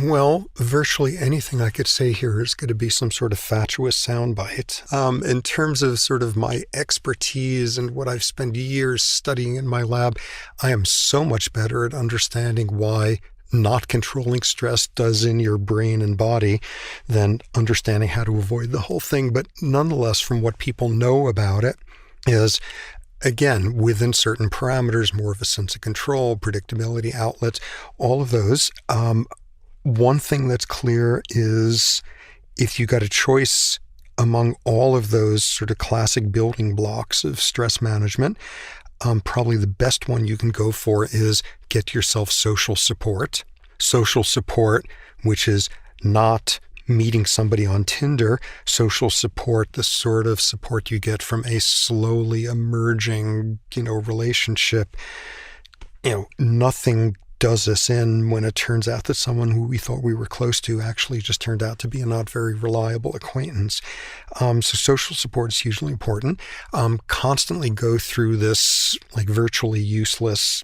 Well, virtually anything I could say here is going to be some sort of fatuous soundbite. In terms of sort of my expertise and what I've spent years studying in my lab, I am so much better at understanding why not controlling stress does in your brain and body than understanding how to avoid the whole thing. But nonetheless, from what people know about it, is again, within certain parameters, more of a sense of control, predictability, outlets, all of those. One thing that's clear is if you got a choice among all of those sort of classic building blocks of stress management, probably the best one you can go for is get yourself social support. Social support, which is not meeting somebody on Tinder. Social support, the sort of support you get from a slowly emerging, relationship. Nothing does us in when it turns out that someone who we thought we were close to actually just turned out to be a not very reliable acquaintance. So social support is hugely important. Constantly go through this like virtually useless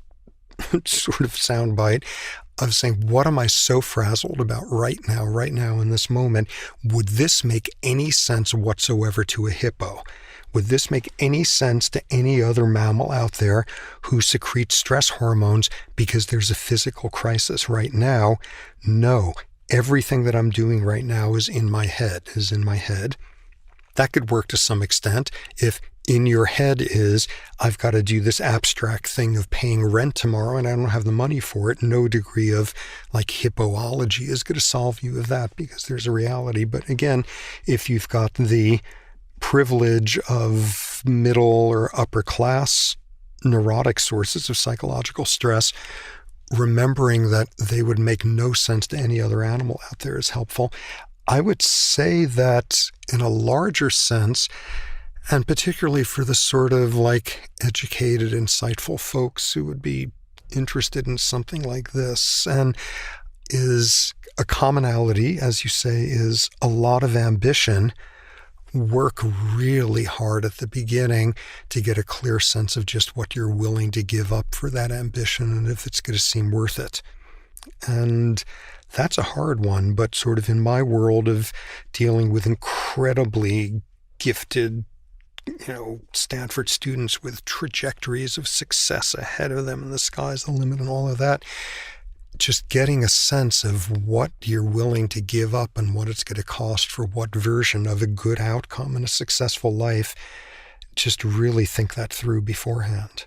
sort of soundbite of saying, what am I so frazzled about right now in this moment? Would this make any sense whatsoever to a hippo? Would this make any sense to any other mammal out there who secretes stress hormones because there's a physical crisis right now? No. Everything that I'm doing right now is in my head. That could work to some extent if in your head is, I've got to do this abstract thing of paying rent tomorrow and I don't have the money for it. No degree of like hippoology is going to solve you of that because there's a reality. But again, if you've got the privilege of middle or upper class neurotic sources of psychological stress, remembering that they would make no sense to any other animal out there is helpful. I would say that in a larger sense, and particularly for the sort of like educated, insightful folks who would be interested in something like this, and is a commonality, as you say, is a lot of ambition. Work really hard at the beginning to get a clear sense of just what you're willing to give up for that ambition and if it's going to seem worth it. And that's a hard one, but sort of in my world of dealing with incredibly gifted, Stanford students with trajectories of success ahead of them and the sky's the limit and all of that, just getting a sense of what you're willing to give up and what it's going to cost for what version of a good outcome and a successful life, just really think that through beforehand.